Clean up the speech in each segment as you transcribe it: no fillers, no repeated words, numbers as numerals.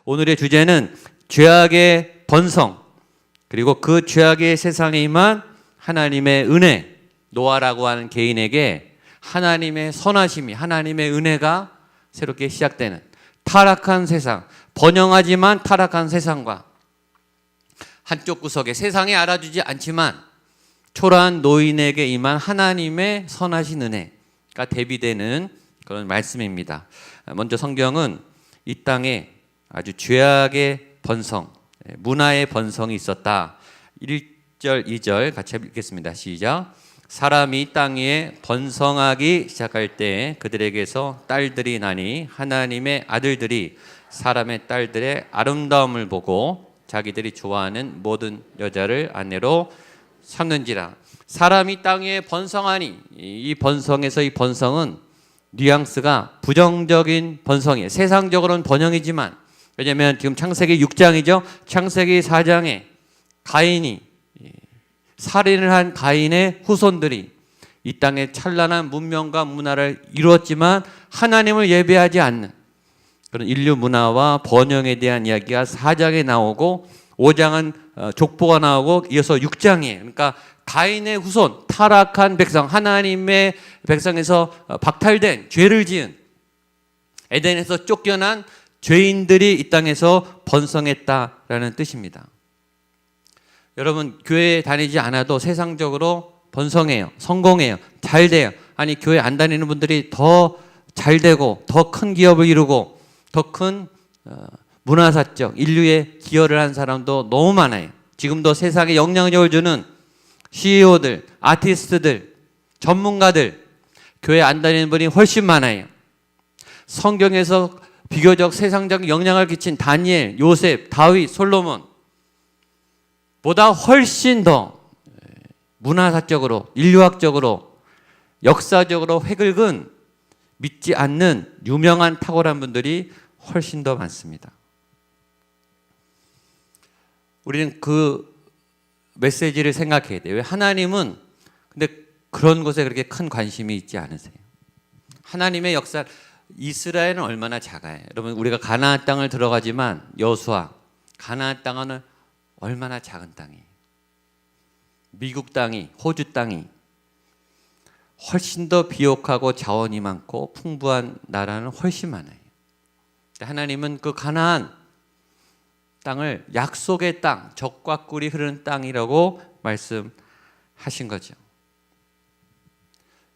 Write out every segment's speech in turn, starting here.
오늘의 주제는 죄악의 번성, 그리고 그 죄악의 세상에 임한 하나님의 은혜. 노아라고 하는 개인에게 하나님의 선하심이, 하나님의 은혜가 새롭게 시작되는 타락한 세상, 번영하지만 타락한 세상과 한쪽 구석에 세상이 알아주지 않지만 초라한 노인에게 임한 하나님의 선하신 은혜가 대비되는 그런 말씀입니다. 먼저 성경은 이 땅에 아주 죄악의 번성, 문화의 번성이 있었다. 1절, 2절 같이 읽겠습니다. 시작. 사람이 땅 위에 번성하기 시작할 때 그들에게서 딸들이 나니 하나님의 아들들이 사람의 딸들의 아름다움을 보고 자기들이 좋아하는 모든 여자를 아내로 삼는지라. 사람이 땅 위에 번성하니, 이 번성에서 이 번성은 뉘앙스가 부정적인 번성이에요. 세상적으로는 번영이지만, 왜냐하면 지금 창세기 6장이죠. 창세기 4장에 가인이, 살인을 한 가인의 후손들이 이 땅에 찬란한 문명과 문화를 이루었지만 하나님을 예배하지 않는 그런 인류 문화와 번영에 대한 이야기가 4장에 나오고 5장은 족보가 나오고 이어서 6장이에요. 그러니까 가인의 후손, 타락한 백성, 하나님의 백성에서 박탈된, 죄를 지은, 에덴에서 쫓겨난 죄인들이 이 땅에서 번성했다라는 뜻입니다. 여러분, 교회 다니지 않아도 세상적으로 번성해요. 성공해요. 잘 돼요. 아니, 교회 안 다니는 분들이 더 잘 되고 더 큰 기업을 이루고 더 큰 문화사적 인류에 기여를 한 사람도 너무 많아요. 지금도 세상에 영향력을 주는 CEO들, 아티스트들, 전문가들, 교회 안 다니는 분이 훨씬 많아요. 성경에서 비교적 세상적 영향을 끼친 다니엘, 요셉, 다윗, 솔로몬 보다 훨씬 더 문화사적으로, 인류학적으로, 역사적으로 획을 그은 믿지 않는 유명한 탁월한 분들이 훨씬 더 많습니다. 우리는 그 메시지를 생각해야 돼요. 왜 하나님은 근데 그런 것에 그렇게 큰 관심이 있지 않으세요? 하나님의 역사, 이스라엘은 얼마나 작아요. 여러분, 우리가 가나안 땅을 들어가지만 여호수아, 가나안 땅은 얼마나 작은 땅이에요. 미국 땅이, 호주 땅이 훨씬 더 비옥하고 자원이 많고 풍부한 나라는 훨씬 많아요. 하나님은 그 가나안 땅을 약속의 땅, 젖과 꿀이 흐르는 땅이라고 말씀하신 거죠.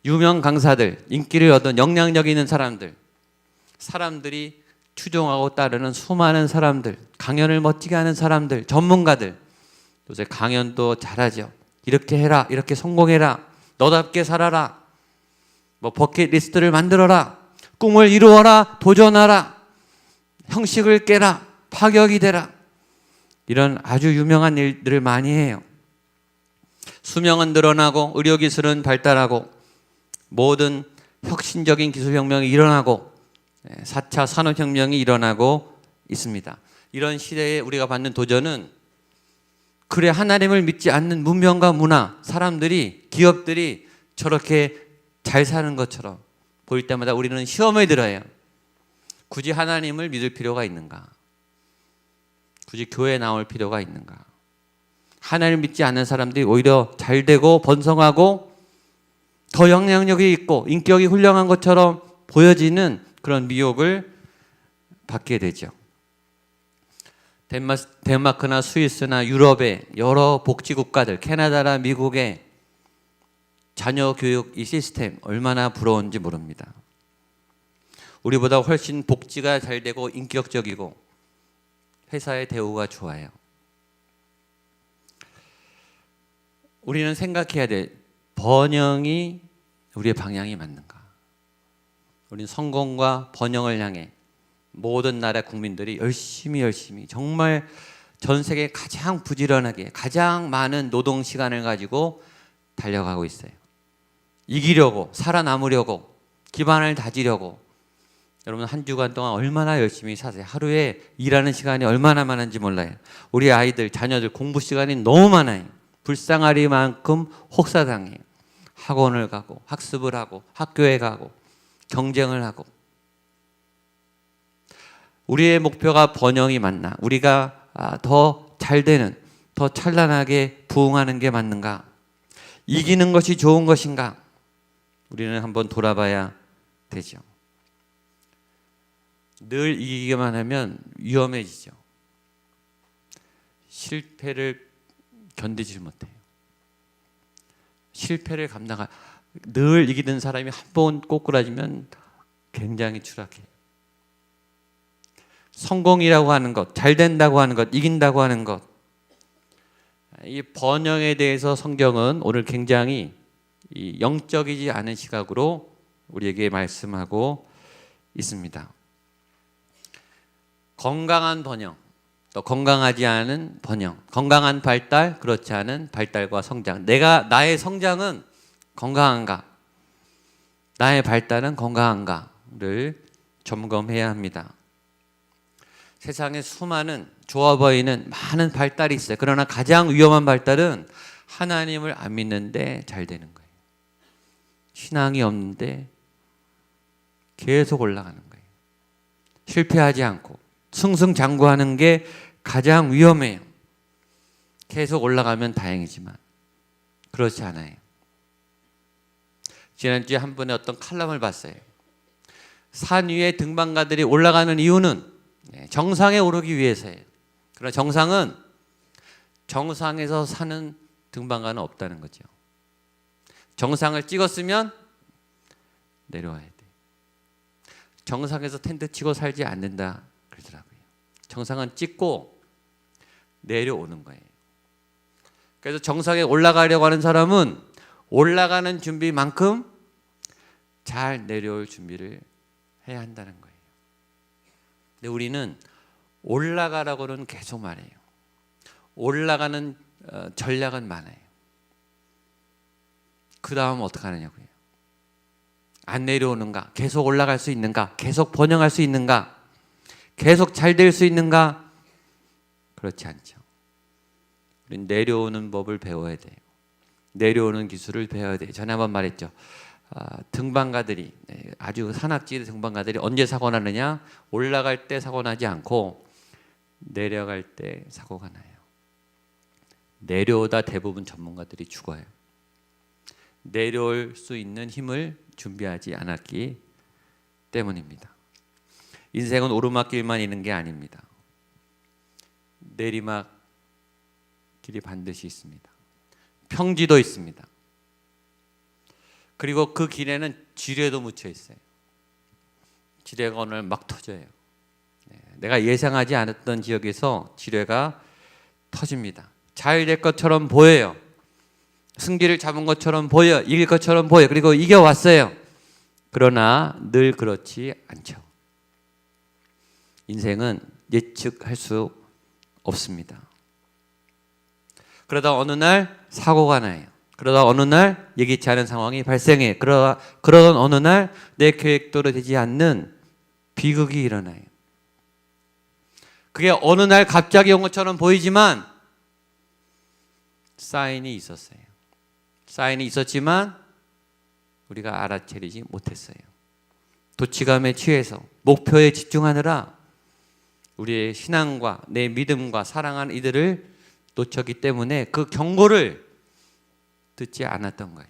유명 강사들, 인기를 얻은 영향력 있는 사람들, 사람들이 추종하고 따르는 수많은 사람들, 강연을 멋지게 하는 사람들, 전문가들, 요새 강연도 잘하죠. 이렇게 해라, 이렇게 성공해라, 너답게 살아라, 뭐 버킷리스트를 만들어라, 꿈을 이루어라, 도전하라, 형식을 깨라, 파격이 되라, 이런 아주 유명한 일들을 많이 해요. 수명은 늘어나고 의료기술은 발달하고 모든 혁신적인 기술혁명이 일어나고 4차 산업혁명이 일어나고 있습니다. 이런 시대에 우리가 받는 도전은 그래, 하나님을 믿지 않는 문명과 문화, 사람들이, 기업들이 저렇게 잘 사는 것처럼 보일 때마다 우리는 시험에 들어요. 굳이 하나님을 믿을 필요가 있는가? 굳이 교회에 나올 필요가 있는가? 하나님을 믿지 않는 사람들이 오히려 잘 되고 번성하고 더 영향력이 있고 인격이 훌륭한 것처럼 보여지는 그런 미혹을 받게 되죠. 덴마크나 스위스나 유럽의 여러 복지국가들, 캐나다나 미국의 자녀 교육 이 시스템 얼마나 부러운지 모릅니다. 우리보다 훨씬 복지가 잘 되고 인격적이고 회사의 대우가 좋아요. 우리는 생각해야 돼. 번영이 우리의 방향이 맞는가? 우리는 성공과 번영을 향해 모든 나라 국민들이 열심히 정말 전 세계 가장 부지런하게 가장 많은 노동 시간을 가지고 달려가고 있어요. 이기려고, 살아남으려고, 기반을 다지려고. 여러분, 한 주간 동안 얼마나 열심히 사세요? 하루에 일하는 시간이 얼마나 많은지 몰라요. 우리 아이들, 자녀들 공부 시간이 너무 많아요. 불쌍하리만큼 혹사당해요. 학원을 가고 학습을 하고 학교에 가고 경쟁을 하고 우리의 목표가 번영이 맞나? 우리가 더 잘 되는, 더 찬란하게 부흥하는 게 맞는가? 이기는 것이 좋은 것인가? 우리는 한번 돌아봐야 되죠. 늘 이기기만 하면 위험해지죠. 실패를 견디지 못해요. 실패를 늘 이기는 사람이 한 번 꼬꾸라지면 굉장히 추락해요. 성공이라고 하는 것, 잘 된다고 하는 것, 이긴다고 하는 것, 이 번영에 대해서 성경은 오늘 굉장히 영적이지 않은 시각으로 우리에게 말씀하고 있습니다. 건강한 번영, 또 건강하지 않은 번영, 건강한 발달, 그렇지 않은 발달과 성장. 나의 성장은 건강한가? 나의 발달은 건강한가를 점검해야 합니다. 세상에 수많은 좋아 보이는 많은 발달이 있어요. 그러나 가장 위험한 발달은 하나님을 안 믿는데 잘 되는 거예요. 신앙이 없는데 계속 올라가는 거예요. 실패하지 않고 승승장구하는 게 가장 위험해요. 계속 올라가면 다행이지만 그렇지 않아요. 지난주에 한 분의 어떤 칼럼을 봤어요. 산 위에 등반가들이 올라가는 이유는 정상에 오르기 위해서예요. 그러나 정상은 정상에서 사는 등반가는 없다는 거죠. 정상을 찍었으면 내려와야 돼. 정상에서 텐트 치고 살지 않는다 그러더라고요. 정상은 찍고 내려오는 거예요. 그래서 정상에 올라가려고 하는 사람은 올라가는 준비만큼 잘 내려올 준비를 해야 한다는 거예요. 근데 우리는 올라가라고는 계속 말해요. 올라가는 전략은 많아요. 그 다음 어떻게 하느냐고요. 안 내려오는가? 계속 올라갈 수 있는가? 계속 번영할 수 있는가? 계속 잘 될 수 있는가? 그렇지 않죠. 우리는 내려오는 법을 배워야 돼요. 내려오는 기술을 배워야 돼요. 전에 한번 말했죠. 등반가들이, 아주 산악지 등반가들이 언제 사고 나느냐? 올라갈 때 사고 나지 않고 내려갈 때 사고가 나요. 내려오다 대부분 전문가들이 죽어요. 내려올 수 있는 힘을 준비하지 않았기 때문입니다. 인생은 오르막길만 있는 게 아닙니다. 내리막 길이 반드시 있습니다. 평지도 있습니다. 그리고 그 길에는 지뢰도 묻혀 있어요. 지뢰가 오늘 막 터져요. 내가 예상하지 않았던 지역에서 지뢰가 터집니다. 잘 될 것처럼 보여요. 승기를 잡은 것처럼 보여, 이길 것처럼 보여. 그리고 이겨왔어요. 그러나 늘 그렇지 않죠. 인생은 예측할 수 없습니다. 그러다 어느 날 사고가 나요. 그러다 어느 날 예기치 않은 상황이 발생해. 그러던 어느 날 내 계획대로 되지 않는 비극이 일어나요. 그게 어느 날 갑자기 온 것처럼 보이지만 사인이 있었어요. 사인이 있었지만 우리가 알아채리지 못했어요. 도치감에 취해서 목표에 집중하느라 우리의 신앙과 내 믿음과 사랑하는 이들을 놓쳤기 때문에 그 경고를 듣지 않았던 거예요.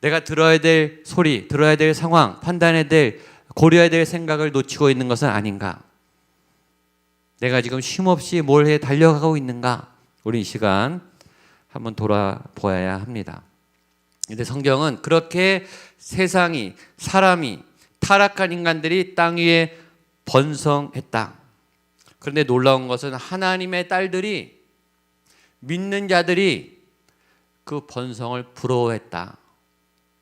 내가 들어야 될 소리, 들어야 될 상황, 판단해야 될, 고려해야 될 생각을 놓치고 있는 것은 아닌가? 내가 지금 쉼없이 뭘 해 달려가고 있는가? 우리 이 시간 한번 돌아보아야 합니다. 근데 성경은 그렇게 세상이, 사람이, 타락한 인간들이 땅 위에 번성했다. 그런데 놀라운 것은 하나님의 딸들이, 믿는 자들이 그 번성을 부러워했다.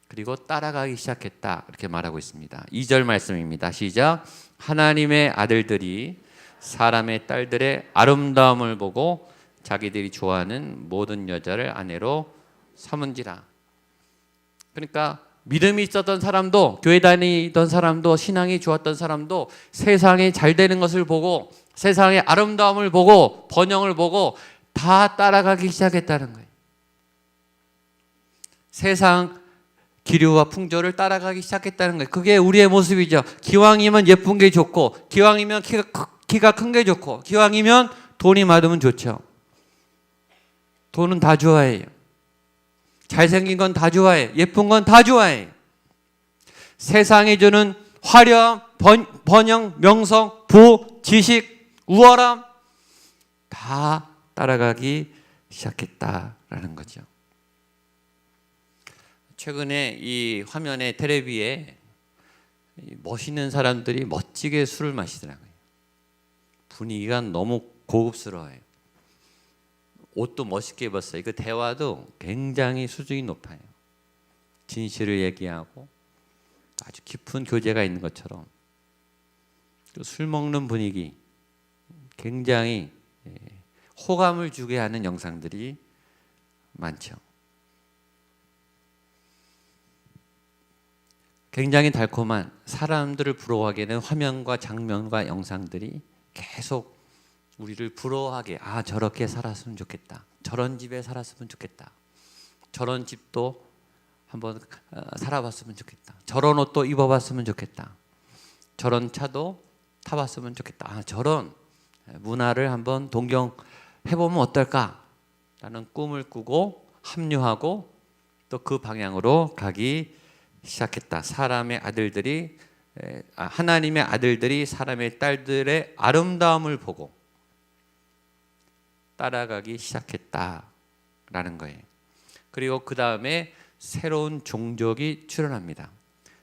그리고 따라가기 시작했다. 이렇게 말하고 있습니다. 2절 말씀입니다. 시작. 하나님의 아들들이 사람의 딸들의 아름다움을 보고 자기들이 좋아하는 모든 여자를 아내로 삼은지라. 그러니까 믿음이 있었던 사람도, 교회 다니던 사람도, 신앙이 좋았던 사람도 세상이 잘 되는 것을 보고, 세상의 아름다움을 보고, 번영을 보고 다 따라가기 시작했다는 거예요. 세상 기류와 풍조를 따라가기 시작했다는 거예요. 그게 우리의 모습이죠. 기왕이면 예쁜 게 좋고, 기왕이면 키가 큰 게 좋고, 기왕이면 돈이 많으면 좋죠. 돈은 다 좋아해요. 잘생긴 건 다 좋아해요. 예쁜 건 다 좋아해요. 세상이 주는 화려함, 번영, 명성, 부, 지식, 우월함 다 따라가기 시작했다라는 거죠. 최근에 이 화면에 텔레비에 멋있는 사람들이 멋지게 술을 마시더라고요. 분위기가 너무 고급스러워요. 옷도 멋있게 입었어요. 그 대화도 굉장히 수준이 높아요. 진실을 얘기하고 아주 깊은 교제가 있는 것처럼, 또 술 먹는 분위기, 굉장히 호감을 주게 하는 영상들이 많죠. 굉장히 달콤한, 사람들을 부러워하게 되는 화면과 장면과 영상들이 계속 우리를 부러워하게, 아 저렇게 살았으면 좋겠다, 저런 집에 살았으면 좋겠다, 저런 집도 한번 살아봤으면 좋겠다, 저런 옷도 입어봤으면 좋겠다, 저런 차도 타봤으면 좋겠다, 아 저런 문화를 한번 동경해보면 어떨까라는 꿈을 꾸고 합류하고 또 그 방향으로 가기 시작했다. 하나님의 아들들이 사람의 딸들의 아름다움을 보고 따라가기 시작했다라는 거예요. 그리고 그 다음에 새로운 종족이 출현합니다.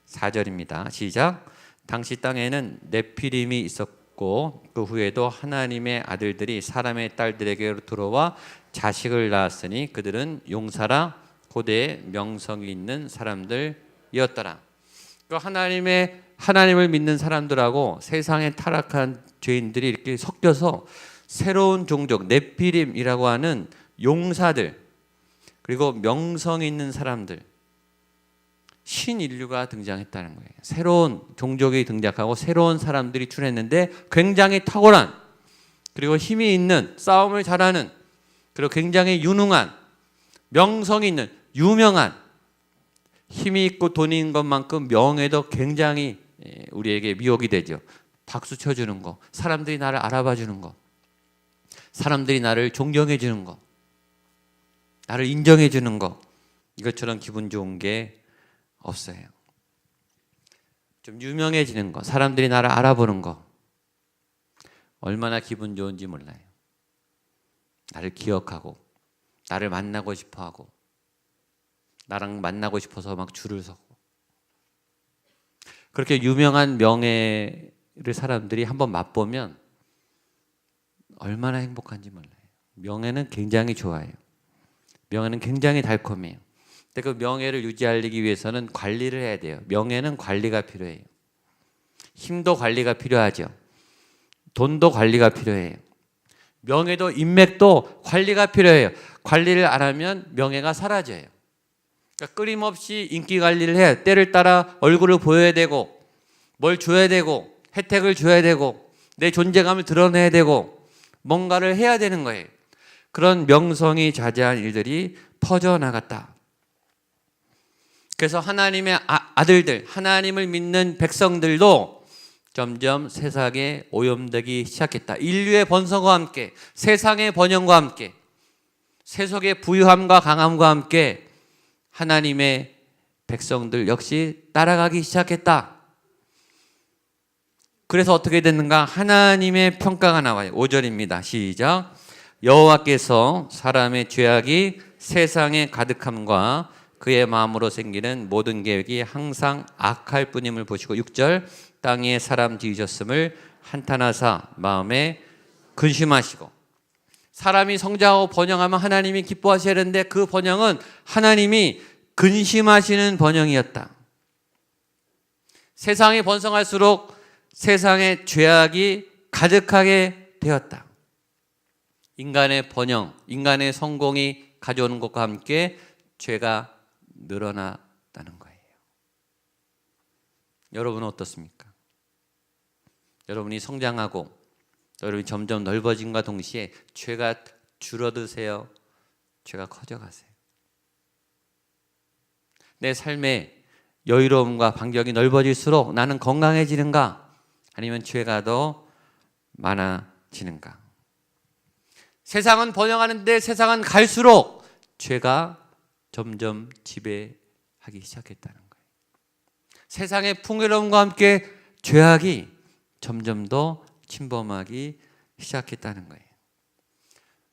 4절입니다. 시작. 당시 땅에는 네피림이 있었고 그 후에도 하나님의 아들들이 사람의 딸들에게로 들어와 자식을 낳았으니 그들은 용사라 고대의 명성이 있는 사람들이었더라. 하나님을 믿는 사람들하고 세상에 타락한 죄인들이 이렇게 섞여서 새로운 종족, 네피림이라고 하는 용사들, 그리고 명성 있는 사람들, 신인류가 등장했다는 거예요. 새로운 종족이 등장하고 새로운 사람들이 출현했는데 굉장히 탁월한, 그리고 힘이 있는, 싸움을 잘하는, 그리고 굉장히 유능한, 명성이 있는, 유명한, 힘이 있고 돈이 있는 것만큼 명예도 굉장히 우리에게 미혹이 되죠. 박수 쳐주는 거, 사람들이 나를 알아봐 주는 거, 사람들이 나를 존경해 주는 거, 나를 인정해 주는 거, 이것처럼 기분 좋은 게 없어요. 좀 유명해지는 거, 사람들이 나를 알아보는 거, 얼마나 기분 좋은지 몰라요. 나를 기억하고 나를 만나고 싶어하고 나랑 만나고 싶어서 막 줄을 서고, 그렇게 유명한 명예를 사람들이 한번 맛보면 얼마나 행복한지 몰라요. 명예는 굉장히 좋아요. 명예는 굉장히 달콤해요. 근데 그 명예를 유지하기 위해서는 관리를 해야 돼요. 명예는 관리가 필요해요. 힘도 관리가 필요하죠. 돈도 관리가 필요해요. 명예도 인맥도 관리가 필요해요. 관리를 안 하면 명예가 사라져요. 그러니까 끊임없이 인기 관리를 해야, 때를 따라 얼굴을 보여야 되고, 뭘 줘야 되고, 혜택을 줘야 되고, 내 존재감을 드러내야 되고, 뭔가를 해야 되는 거예요. 그런 명성이 자제한 일들이 퍼져나갔다. 그래서 하나님의 아들들, 하나님을 믿는 백성들도 점점 세상에 오염되기 시작했다. 인류의 번성과 함께, 세상의 번영과 함께, 세속의 부유함과 강함과 함께 하나님의 백성들 역시 따라가기 시작했다. 그래서 어떻게 됐는가? 하나님의 평가가 나와요. 5절입니다. 시작. 여호와께서 사람의 죄악이 세상에 가득함과 그의 마음으로 생기는 모든 계획이 항상 악할 뿐임을 보시고, 6절. 땅에 사람 지으셨음을 한탄하사 마음에 근심하시고. 사람이 성장하고 번영하면 하나님이 기뻐하셔야 되는데 그 번영은 하나님이 근심하시는 번영이었다. 세상이 번성할수록 세상에 죄악이 가득하게 되었다. 인간의 번영, 인간의 성공이 가져오는 것과 함께 죄가 늘어났다는 거예요. 여러분은 어떻습니까? 여러분이 성장하고 여러분이 점점 넓어짐과 동시에 죄가 줄어드세요? 죄가 커져가세요? 내 삶의 여유로움과 반경이 넓어질수록 나는 건강해지는가? 아니면 죄가 더 많아지는가? 세상은 번영하는데 세상은 갈수록 죄가 점점 지배하기 시작했다는 거예요. 세상의 풍요로움과 함께 죄악이 점점 더 침범하기 시작했다는 거예요.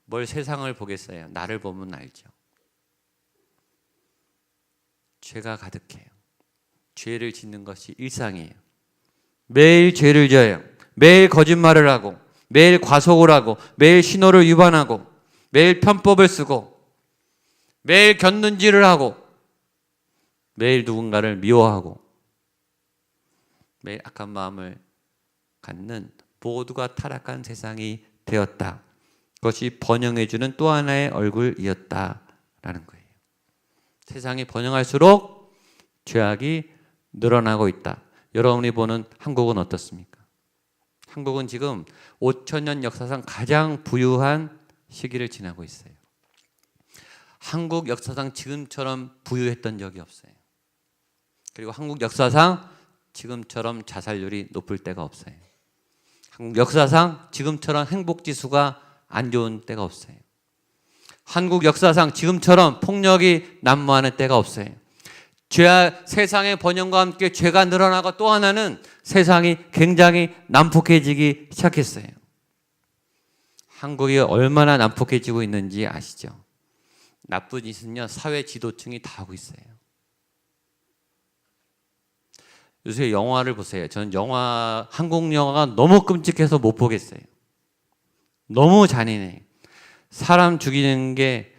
뭘 세상을 보겠어요? 나를 보면 알죠. 죄가 가득해요. 죄를 짓는 것이 일상이에요. 매일 죄를 져요. 매일 거짓말을 하고, 매일 과속을 하고, 매일 신호를 위반하고, 매일 편법을 쓰고, 매일 곁눈질을 하고, 매일 누군가를 미워하고, 매일 악한 마음을 갖는 모두가 타락한 세상이 되었다. 그것이 번영해주는 또 하나의 얼굴이었다라는 거예요. 세상이 번영할수록 죄악이 늘어나고 있다. 여러분이 보는 한국은 어떻습니까? 한국은 지금 5,000년 역사상 가장 부유한 시기를 지나고 있어요. 한국 역사상 지금처럼 부유했던 적이 없어요. 그리고 한국 역사상 지금처럼 자살률이 높을 때가 없어요. 한국 역사상 지금처럼 행복지수가 안 좋은 때가 없어요. 한국 역사상 지금처럼 폭력이 난무하는 때가 없어요. 세상의 번영과 함께 죄가 늘어나고 또 하나는 세상이 굉장히 난폭해지기 시작했어요. 한국이 얼마나 난폭해지고 있는지 아시죠? 나쁜 짓은요, 사회 지도층이 다 하고 있어요. 요새 영화를 보세요. 저는 한국 영화가 너무 끔찍해서 못 보겠어요. 너무 잔인해요. 사람 죽이는 게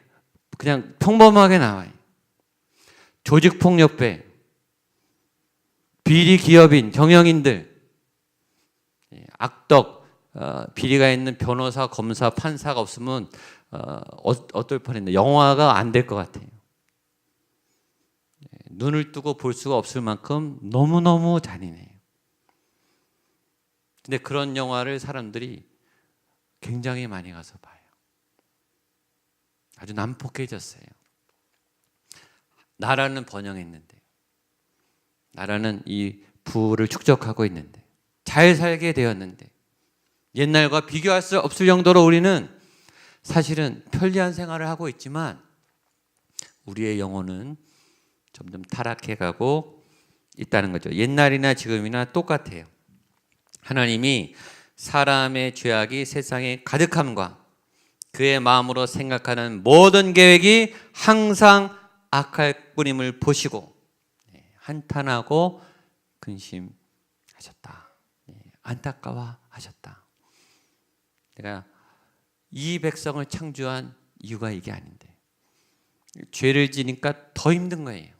그냥 평범하게 나와요. 조직폭력배, 비리 기업인, 경영인들, 악덕, 비리가 있는 변호사, 검사, 판사가 없으면 어떨 뻔했는데 영화가 안 될 것 같아요. 눈을 뜨고 볼 수가 없을 만큼 너무너무 잔인해요. 근데 그런 영화를 사람들이 굉장히 많이 가서 봐요. 아주 난폭해졌어요. 나라는 번영했는데, 나라는 이 부를 축적하고 있는데, 잘 살게 되었는데, 옛날과 비교할 수 없을 정도로 우리는 사실은 편리한 생활을 하고 있지만 우리의 영혼은 점점 타락해가고 있다는 거죠. 옛날이나 지금이나 똑같아요. 하나님이 사람의 죄악이 세상에 가득함과 그의 마음으로 생각하는 모든 계획이 항상 악할 뿐임을 보시고 한탄하고 근심하셨다. 안타까워하셨다. 내가 이 백성을 창조한 이유가 이게 아닌데 죄를 지니까 더 힘든 거예요.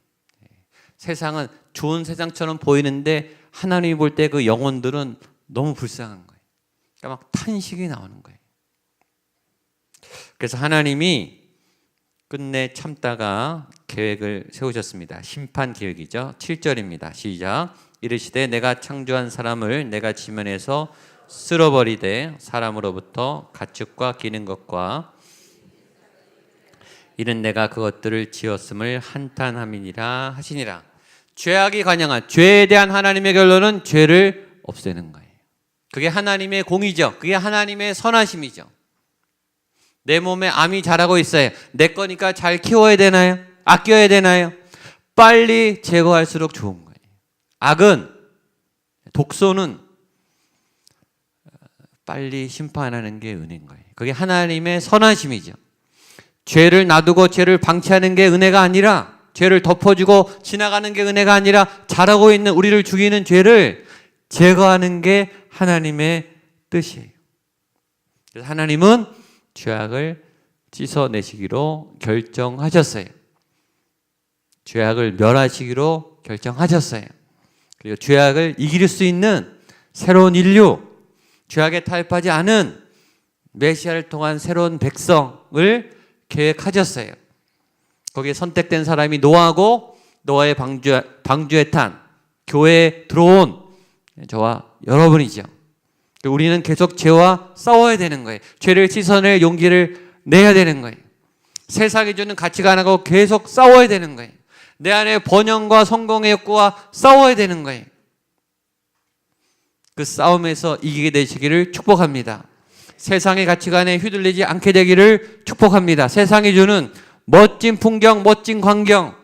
세상은 좋은 세상처럼 보이는데 하나님이 볼 때 그 영혼들은 너무 불쌍한 거예요. 그러니까 막 탄식이 나오는 거예요. 그래서 하나님이 끝내 참다가 계획을 세우셨습니다. 심판 계획이죠. 7절입니다. 시작. 이르시되 내가 창조한 사람을 내가 지면에서 쓸어버리되 사람으로부터 가축과 기는 것과 이는 내가 그것들을 지었음을 한탄함이니라 하시니라. 죄악이 관영한 죄에 대한 하나님의 결론은 죄를 없애는 거예요. 그게 하나님의 공의죠. 그게 하나님의 선하심이죠. 내 몸에 암이 자라고 있어요. 내 거니까 잘 키워야 되나요? 아껴야 되나요? 빨리 제거할수록 좋은 거예요. 악은, 독소는 빨리 심판하는 게 은혜인 거예요. 그게 하나님의 선하심이죠. 죄를 놔두고 죄를 방치하는 게 은혜가 아니라, 죄를 덮어주고 지나가는 게 은혜가 아니라, 자라고 있는 우리를 죽이는 죄를 제거하는 게 하나님의 뜻이에요. 그래서 하나님은 죄악을 씻어내시기로 결정하셨어요. 죄악을 멸하시기로 결정하셨어요. 그리고 죄악을 이길 수 있는 새로운 인류, 죄악에 타협하지 않은 메시아를 통한 새로운 백성을 계획하셨어요. 거기에 선택된 사람이 노아고, 노아의 방주에 탄 교회에 들어온 저와 여러분이죠. 우리는 계속 죄와 싸워야 되는 거예요. 죄를 씻어낼 용기를 내야 되는 거예요. 세상이 주는 가치관하고 계속 싸워야 되는 거예요. 내 안에 번영과 성공의 욕구와 싸워야 되는 거예요. 그 싸움에서 이기게 되시기를 축복합니다. 세상의 가치관에 휘둘리지 않게 되기를 축복합니다. 세상이 주는 멋진 풍경, 멋진 광경,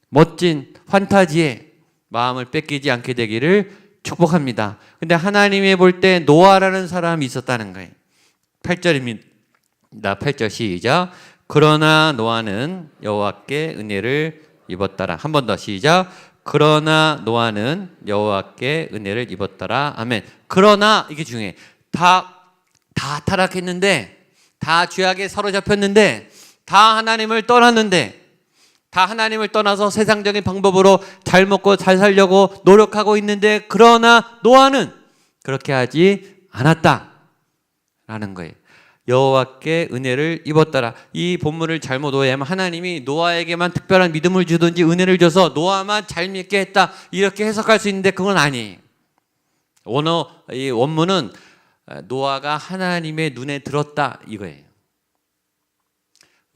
멋진 판타지에 마음을 뺏기지 않게 되기를 축복합니다. 근데 하나님이 볼 때 노아라는 사람이 있었다는 거예요. 8절입니다. 8절 시작. 그러나 노아는 여호와께 은혜를 입었더라. 한 번 더 시작. 그러나 노아는 여호와께 은혜를 입었더라. 아멘. 그러나 이게 중요해. 다 타락했는데, 다 죄악에 사로잡혔는데, 다 하나님을 떠났는데, 다 하나님을 떠나서 세상적인 방법으로 잘 먹고 잘 살려고 노력하고 있는데, 그러나 노아는 그렇게 하지 않았다라는 거예요. 여호와께 은혜를 입었더라. 이 본문을 잘못 오해하면 하나님이 노아에게만 특별한 믿음을 주든지 은혜를 줘서 노아만 잘 믿게 했다, 이렇게 해석할 수 있는데 그건 아니에요. 이 원문은 노아가 하나님의 눈에 들었다 이거예요.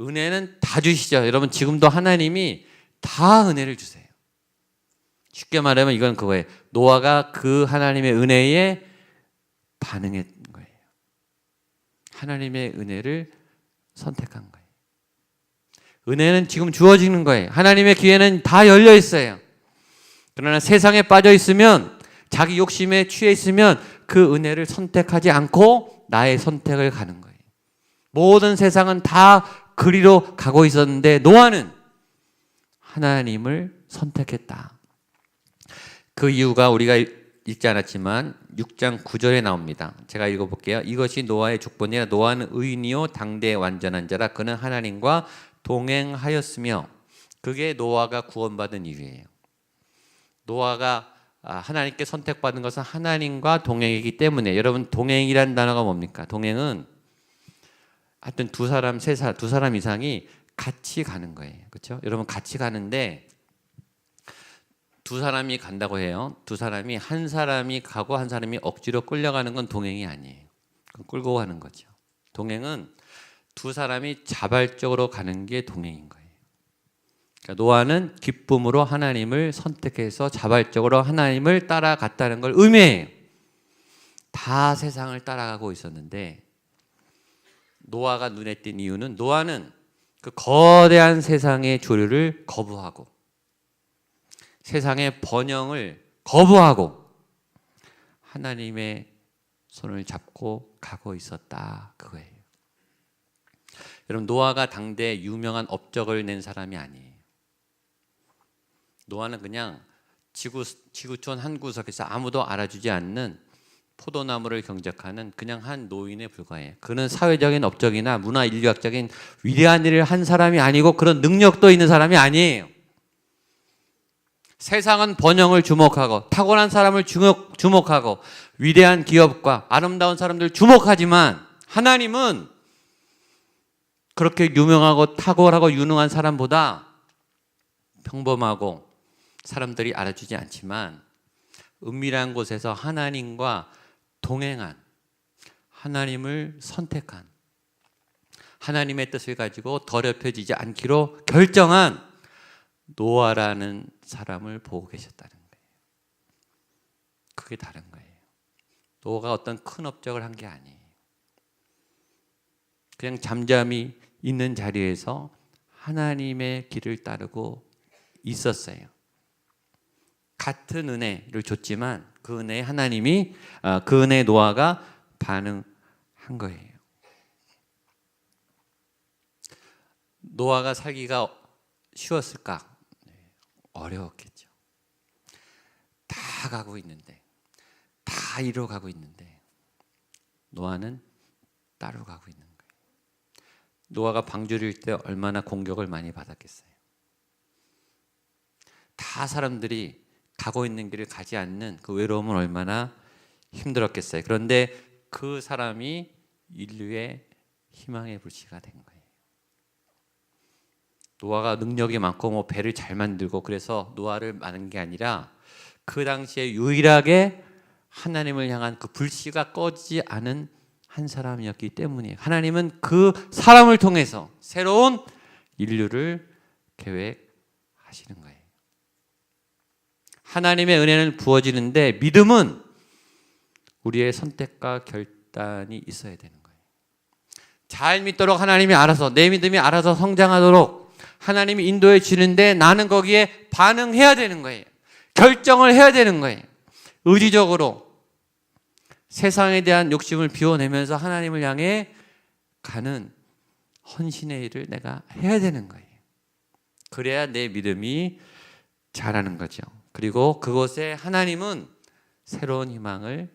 은혜는 다 주시죠. 여러분, 지금도 하나님이 다 은혜를 주세요. 쉽게 말하면 이건 그거예요. 노아가 그 하나님의 은혜에 반응했던 거예요. 하나님의 은혜를 선택한 거예요. 은혜는 지금 주어지는 거예요. 하나님의 기회는 다 열려 있어요. 그러나 세상에 빠져 있으면, 자기 욕심에 취해 있으면 그 은혜를 선택하지 않고 나의 선택을 가는 거예요. 모든 세상은 다 그리로 가고 있었는데 노아는 하나님을 선택했다. 그 이유가 우리가 읽지 않았지만 6장 9절에 나옵니다. 제가 읽어볼게요. 이것이 노아의 축복이라. 노아는 의인이요 당대의 완전한 자라. 그는 하나님과 동행하였으며. 그게 노아가 구원받은 이유예요. 노아가 하나님께 선택받은 것은 하나님과 동행이기 때문에. 여러분, 동행이라는 단어가 뭡니까? 동행은 하여튼 두 사람 이상이 같이 가는 거예요. 그렇죠? 여러분, 같이 가는데 두 사람이 간다고 해요. 두 사람이, 한 사람이 가고 한 사람이 억지로 끌려가는 건 동행이 아니에요. 그건 끌고 가는 거죠. 동행은 두 사람이 자발적으로 가는 게 동행인 거예요. 그러니까 노아는 기쁨으로 하나님을 선택해서 자발적으로 하나님을 따라갔다는 걸 의미해요. 다 세상을 따라가고 있었는데 노아가 눈에 띈 이유는, 노아는 그 거대한 세상의 조류를 거부하고 세상의 번영을 거부하고 하나님의 손을 잡고 가고 있었다, 그거예요. 여러분, 노아가 당대 유명한 업적을 낸 사람이 아니에요. 노아는 그냥 지구촌 한 구석에서 아무도 알아주지 않는 포도나무를 경작하는 그냥 한 노인에 불과해요. 그는 사회적인 업적이나 문화 인류학적인 위대한 일을 한 사람이 아니고 그런 능력도 있는 사람이 아니에요. 세상은 번영을 주목하고 탁월한 사람을 주목하고 위대한 기업과 아름다운 사람들 주목하지만 하나님은 그렇게 유명하고 탁월하고 유능한 사람보다 평범하고 사람들이 알아주지 않지만 은밀한 곳에서 하나님과 동행한, 하나님을 선택한, 하나님의 뜻을 가지고 더럽혀지지 않기로 결정한 노아라는 사람을 보고 계셨다는 거예요. 그게 다른 거예요. 노아가 어떤 큰 업적을 한 게 아니에요. 그냥 잠잠히 있는 자리에서 하나님의 길을 따르고 있었어요. 같은 은혜를 줬지만 그 은혜에 하나님이, 그 은혜에 노아가 반응한 거예요. 노아가 살기가 쉬웠을까? 어려웠겠죠. 다 가고 있는데, 다 이뤄가고 있는데 노아는 따로 가고 있는 거예요. 노아가 방주일 때 얼마나 공격을 많이 받았겠어요. 다 사람들이 가고 있는 길을 가지 않는 그 외로움은 얼마나 힘들었겠어요. 그런데 그 사람이 인류의 희망의 불씨가 된 거예요. 노아가 능력이 많고 뭐 배를 잘 만들고 그래서 노아를 만든 게 아니라 그 당시에 유일하게 하나님을 향한 그 불씨가 꺼지지 않은 한 사람이었기 때문이에요. 하나님은 그 사람을 통해서 새로운 인류를 계획하셨던 하시는 거예요. 하나님의 은혜는 부어지는데 믿음은 우리의 선택과 결단이 있어야 되는 거예요. 잘 믿도록 하나님이 알아서, 내 믿음이 알아서 성장하도록 하나님이 인도해 주는데 나는 거기에 반응해야 되는 거예요. 결정을 해야 되는 거예요. 의지적으로 세상에 대한 욕심을 비워내면서 하나님을 향해 가는 헌신의 일을 내가 해야 되는 거예요. 그래야 내 믿음이 자라는 거죠. 그리고 그곳에 하나님은 새로운 희망을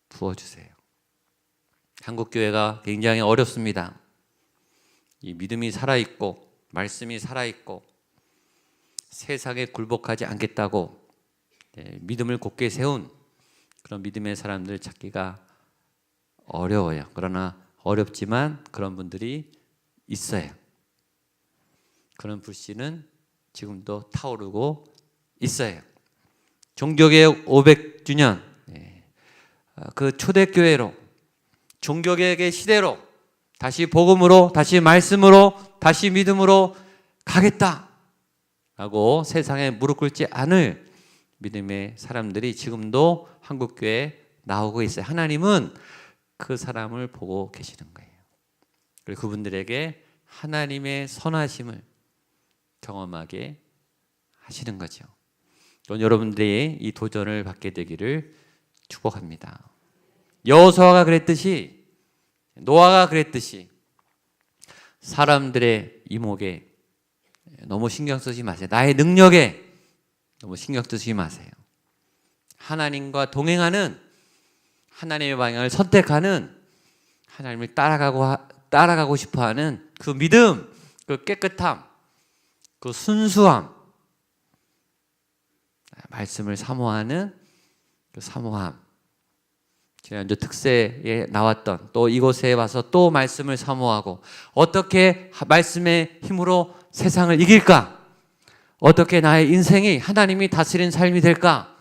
부어주세요. 한국교회가 굉장히 어렵습니다. 이 믿음이 살아있고 말씀이 살아있고 세상에 굴복하지 않겠다고 믿음을 굳게 세운 그런 믿음의 사람들 찾기가 어려워요. 그러나 어렵지만 그런 분들이 있어요. 그런 불씨는 지금도 타오르고 있어요. 종교개혁 500주년 그 초대교회로 종교개혁의 시대로 다시 복음으로, 다시 말씀으로, 다시 믿음으로 가겠다라고 세상에 무릎 꿇지 않을 믿음의 사람들이 지금도 한국교회에 나오고 있어요. 하나님은 그 사람을 보고 계시는 거예요. 그리고 그분들에게 하나님의 선하심을 경험하게 하시는 거죠. 여러분들이 이 도전을 받게 되기를 축복합니다. 여호수아가 그랬듯이, 노아가 그랬듯이 사람들의 이목에 너무 신경 쓰지 마세요. 나의 능력에 너무 신경 쓰지 마세요. 하나님과 동행하는, 하나님의 방향을 선택하는, 하나님을 따라가고 싶어하는 그 믿음, 그 깨끗함, 그 순수함, 말씀을 사모하는 그 사모함, 지난주 특세에 나왔던, 또 이곳에 와서 또 말씀을 사모하고 어떻게 말씀의 힘으로 세상을 이길까? 어떻게 나의 인생이 하나님이 다스린 삶이 될까?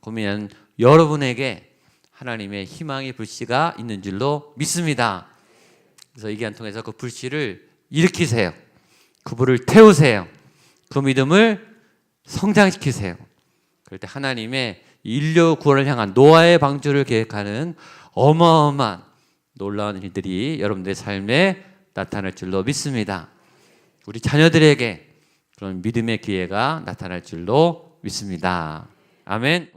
고민하는 여러분에게 하나님의 희망의 불씨가 있는 줄로 믿습니다. 그래서 이 기간 통해서 그 불씨를 일으키세요. 그 불을 태우세요. 그 믿음을 성장시키세요. 그럴 때 하나님의 인류 구원을 향한 노아의 방주를 계획하는 어마어마한 놀라운 일들이 여러분들의 삶에 나타날 줄로 믿습니다. 우리 자녀들에게 그런 믿음의 기회가 나타날 줄로 믿습니다. 아멘.